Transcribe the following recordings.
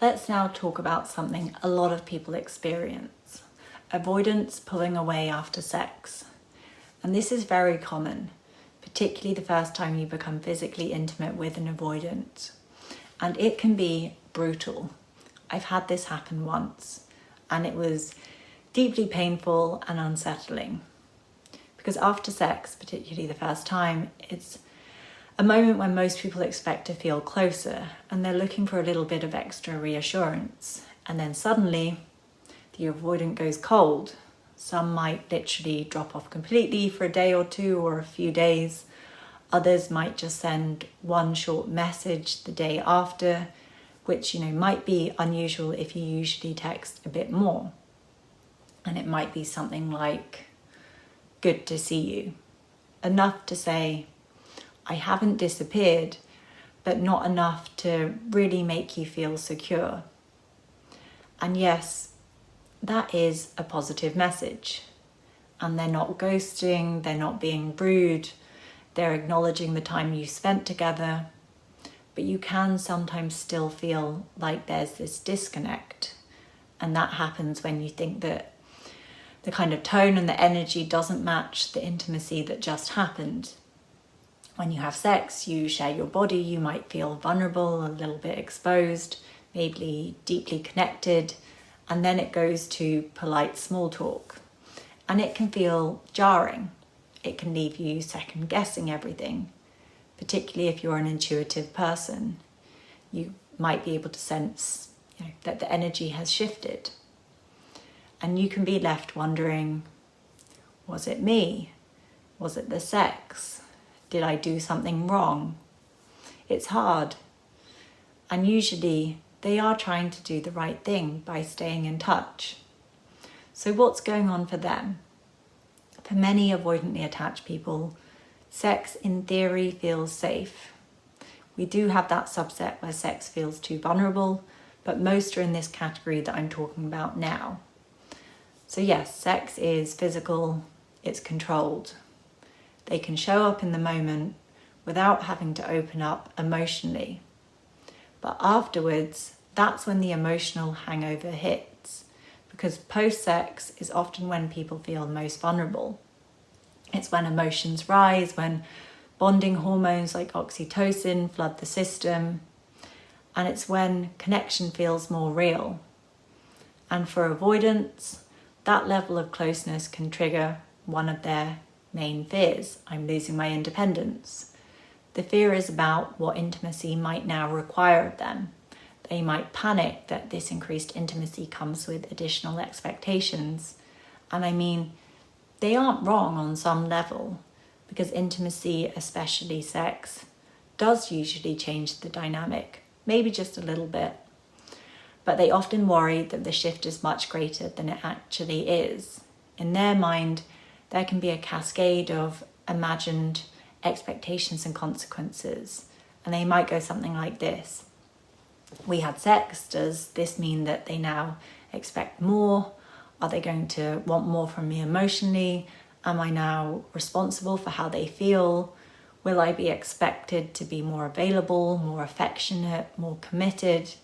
Let's now talk about something a lot of people experience: avoidance pulling away after sex. And this is very common, particularly the first time you become physically intimate with an avoidant. And it can be brutal. I've had this happen once, and it was deeply painful and unsettling. Because after sex, particularly the first time, it's a moment when most people expect to feel closer, and they're looking for a little bit of extra reassurance. And then suddenly, the avoidant goes cold. Some might literally drop off completely for a day or two or a few days. Others might just send one short message the day after, which, might be unusual if you usually text a bit more. And it might be something like, "Good to see you." Enough to say, "I haven't disappeared," but not enough to really make you feel secure. And yes, that is a positive message. And they're not ghosting, they're not being rude, they're acknowledging the time you spent together. But you can sometimes still feel like there's this disconnect. And that happens when you think that the kind of tone and the energy doesn't match the intimacy that just happened. When you have sex, you share your body, you might feel vulnerable, a little bit exposed, maybe deeply connected, and then it goes to polite small talk. And it can feel jarring. It can leave you second guessing everything, particularly if you're an intuitive person. You might be able to sense that the energy has shifted. And you can be left wondering, was it me? Was it the sex? Did I do something wrong? It's hard. And usually they are trying to do the right thing by staying in touch. So what's going on for them? For many avoidantly attached people, sex in theory feels safe. We do have that subset where sex feels too vulnerable, but most are in this category that I'm talking about now. So yes, sex is physical, it's controlled. They can show up in the moment without having to open up emotionally. But afterwards, that's when the emotional hangover hits, because post-sex is often when people feel most vulnerable. It's when emotions rise, when bonding hormones like oxytocin flood the system, and it's when connection feels more real. And for avoidants, that level of closeness can trigger one of their main fears: I'm losing my independence. The fear is about what intimacy might now require of them. They might panic that this increased intimacy comes with additional expectations. And I mean, they aren't wrong on some level, because intimacy, especially sex, does usually change the dynamic, maybe just a little bit. But they often worry that the shift is much greater than it actually is. In their mind, there can be a cascade of imagined expectations and consequences. And they might go something like this: we had sex, does this mean that they now expect more? Are they going to want more from me emotionally? Am I now responsible for how they feel? Will I be expected to be more available, more affectionate, more committed?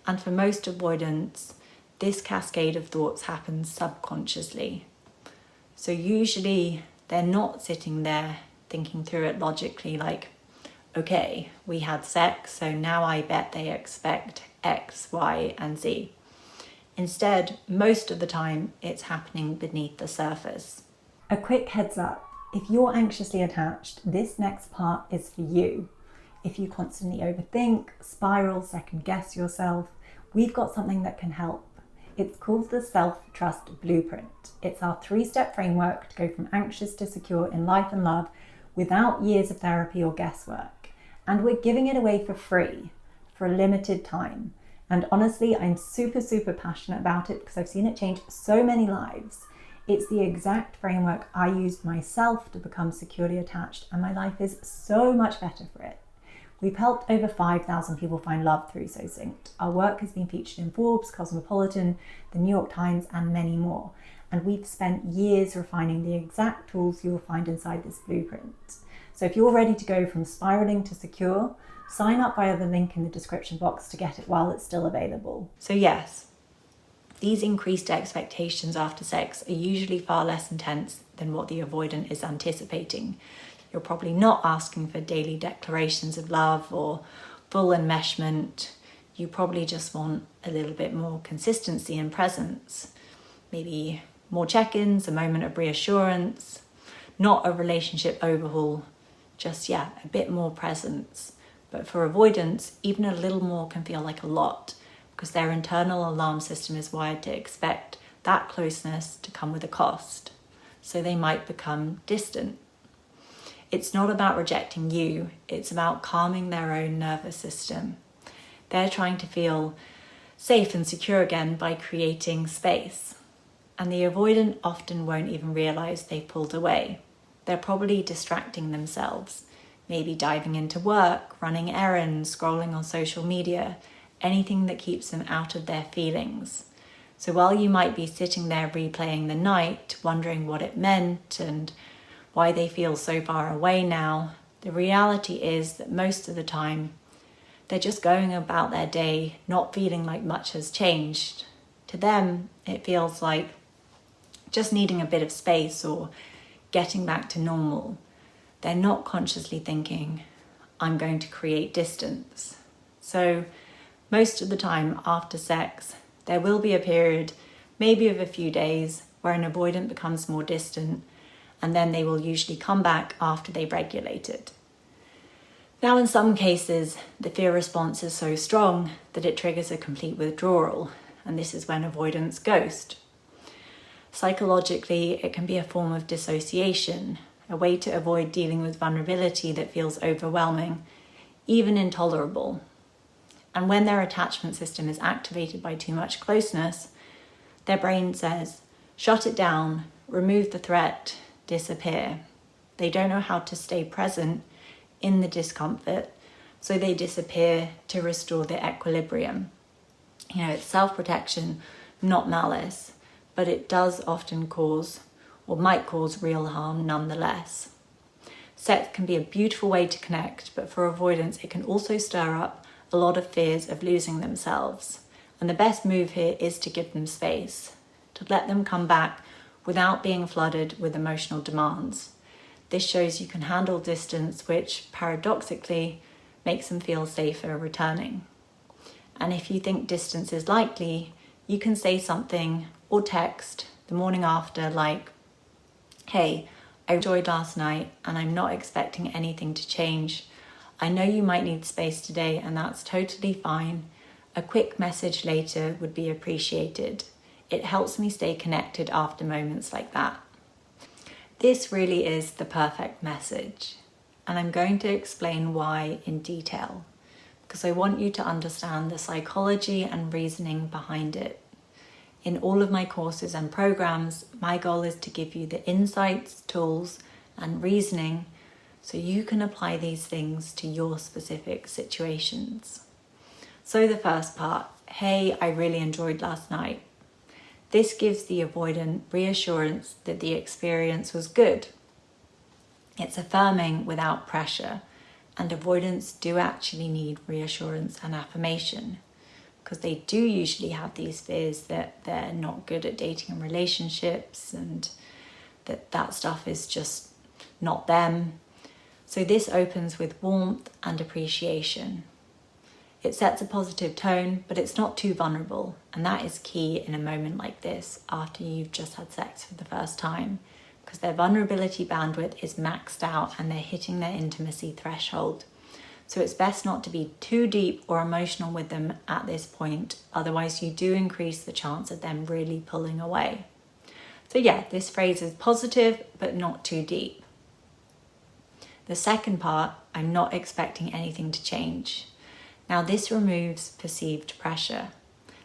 And for most avoidants, this cascade of thoughts happens subconsciously. So usually they're not sitting there thinking through it logically like, okay, we had sex, so now I bet they expect X, Y, and Z. Instead, most of the time, it's happening beneath the surface. A quick heads up, if you're anxiously attached, this next part is for you. If you constantly overthink, spiral, second guess yourself, we've got something that can help. It's called the Self-Trust Blueprint. It's our 3-step framework to go from anxious to secure in life and love without years of therapy or guesswork. And we're giving it away for free, for a limited time. And honestly, I'm super, super passionate about it because I've seen it change so many lives. It's the exact framework I used myself to become securely attached, and my life is so much better for it. We've helped over 5,000 people find love through So Synced. Our work has been featured in Forbes, Cosmopolitan, the New York Times, and many more. And we've spent years refining the exact tools you'll find inside this blueprint. So if you're ready to go from spiraling to secure, sign up via the link in the description box to get it while it's still available. So yes, these increased expectations after sex are usually far less intense than what the avoidant is anticipating. You're probably not asking for daily declarations of love or full enmeshment. You probably just want a little bit more consistency and presence. Maybe more check-ins, a moment of reassurance, not a relationship overhaul, just, a bit more presence. But for avoidants, even a little more can feel like a lot because their internal alarm system is wired to expect that closeness to come with a cost. So they might become distant. It's not about rejecting you, it's about calming their own nervous system. They're trying to feel safe and secure again by creating space. And the avoidant often won't even realize they've pulled away. They're probably distracting themselves, maybe diving into work, running errands, scrolling on social media, anything that keeps them out of their feelings. So while you might be sitting there replaying the night, wondering what it meant and why they feel so far away now, the reality is that most of the time they're just going about their day not feeling like much has changed. To them, it feels like just needing a bit of space or getting back to normal. They're not consciously thinking, I'm going to create distance. So most of the time after sex, there will be a period, maybe of a few days, where an avoidant becomes more distant, and then they will usually come back after they've regulated. Now, in some cases, the fear response is so strong that it triggers a complete withdrawal, and this is when avoidants ghost. Psychologically, it can be a form of dissociation, a way to avoid dealing with vulnerability that feels overwhelming, even intolerable. And when their attachment system is activated by too much closeness, their brain says, shut it down, remove the threat, disappear. They don't know how to stay present in the discomfort, so they disappear to restore their equilibrium. It's self-protection, not malice, but it does often cause, or might cause, real harm nonetheless. Sex can be a beautiful way to connect, but for avoidance, it can also stir up a lot of fears of losing themselves. And the best move here is to give them space, to let them come back without being flooded with emotional demands. This shows you can handle distance, which paradoxically makes them feel safer returning. And if you think distance is likely, you can say something or text the morning after like, hey, I enjoyed last night and I'm not expecting anything to change. I know you might need space today and that's totally fine. A quick message later would be appreciated. It helps me stay connected after moments like that. This really is the perfect message, and I'm going to explain why in detail, because I want you to understand the psychology and reasoning behind it. In all of my courses and programs, my goal is to give you the insights, tools, and reasoning so you can apply these things to your specific situations. So the first part, hey, I really enjoyed last night. This gives the avoidant reassurance that the experience was good. It's affirming without pressure, and avoidants do actually need reassurance and affirmation because they do usually have these fears that they're not good at dating and relationships and that stuff is just not them. So this opens with warmth and appreciation. It sets a positive tone, but it's not too vulnerable. And that is key in a moment like this after you've just had sex for the first time, because their vulnerability bandwidth is maxed out and they're hitting their intimacy threshold. So it's best not to be too deep or emotional with them at this point. Otherwise you do increase the chance of them really pulling away. So yeah, this phrase is positive, but not too deep. The second part, I'm not expecting anything to change. Now this removes perceived pressure.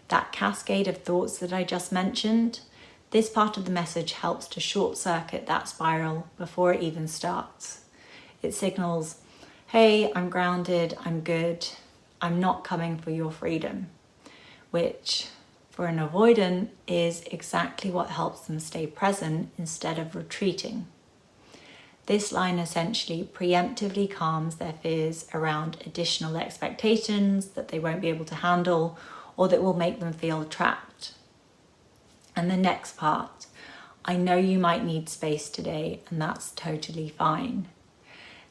That cascade of thoughts that I just mentioned, this part of the message helps to short circuit that spiral before it even starts. It signals, hey, I'm grounded, I'm good, I'm not coming for your freedom, which for an avoidant is exactly what helps them stay present instead of retreating. This line essentially preemptively calms their fears around additional expectations that they won't be able to handle or that will make them feel trapped. And the next part, I know you might need space today, and that's totally fine.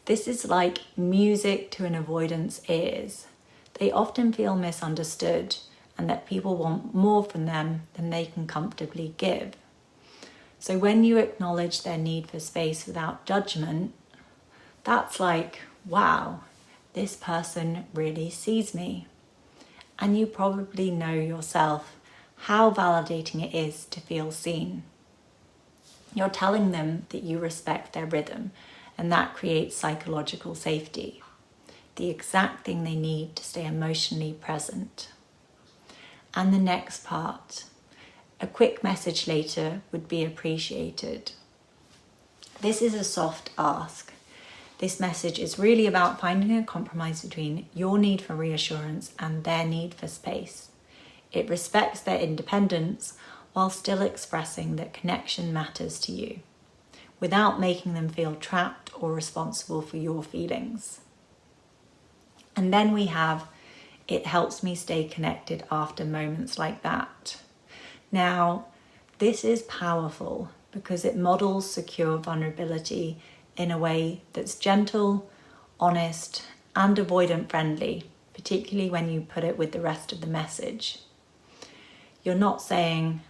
This is like music to an avoidant's ears. They often feel misunderstood and that people want more from them than they can comfortably give. So when you acknowledge their need for space without judgment, that's like, wow, this person really sees me. And you probably know yourself how validating it is to feel seen. You're telling them that you respect their rhythm, and that creates psychological safety, the exact thing they need to stay emotionally present. And the next part, a quick message later would be appreciated. This is a soft ask. This message is really about finding a compromise between your need for reassurance and their need for space. It respects their independence while still expressing that connection matters to you, without making them feel trapped or responsible for your feelings. And then we have, it helps me stay connected after moments like that. Now, this is powerful because it models secure vulnerability in a way that's gentle, honest, and avoidant friendly, particularly when you put it with the rest of the message. You're not saying,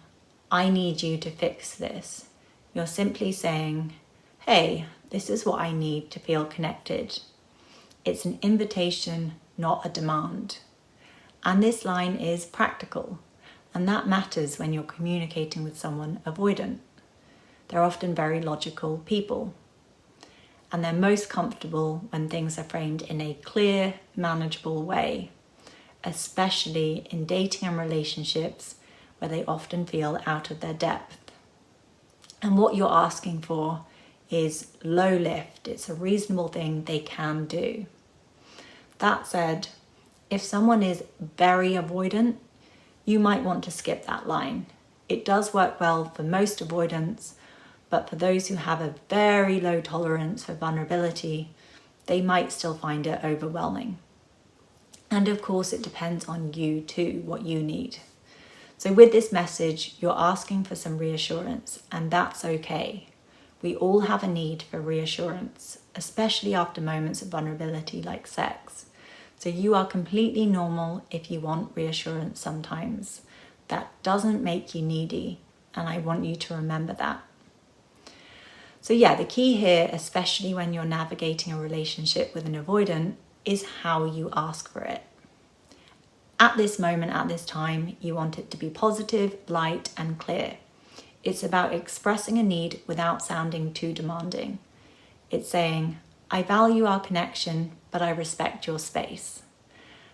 I need you to fix this. You're simply saying, hey, this is what I need to feel connected. It's an invitation, not a demand. And this line is practical, and that matters when you're communicating with someone avoidant. They're often very logical people, and they're most comfortable when things are framed in a clear, manageable way, especially in dating and relationships where they often feel out of their depth. And what you're asking for is low lift. It's a reasonable thing they can do. That said, if someone is very avoidant, you might want to skip that line. It does work well for most avoidants, but for those who have a very low tolerance for vulnerability, they might still find it overwhelming. And of course, it depends on you too, what you need. So with this message, you're asking for some reassurance, and that's okay. We all have a need for reassurance, especially after moments of vulnerability like sex. So you are completely normal if you want reassurance sometimes. That doesn't make you needy, and I want you to remember that. So yeah, the key here, especially when you're navigating a relationship with an avoidant, is how you ask for it. At this moment, at this time, you want it to be positive, light, and clear. It's about expressing a need without sounding too demanding. It's saying, I value our connection, but I respect your space.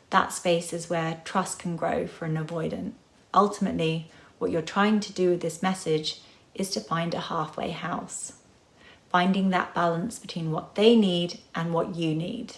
That space is where trust can grow for an avoidant. Ultimately, what you're trying to do with this message is to find a halfway house, finding that balance between what they need and what you need.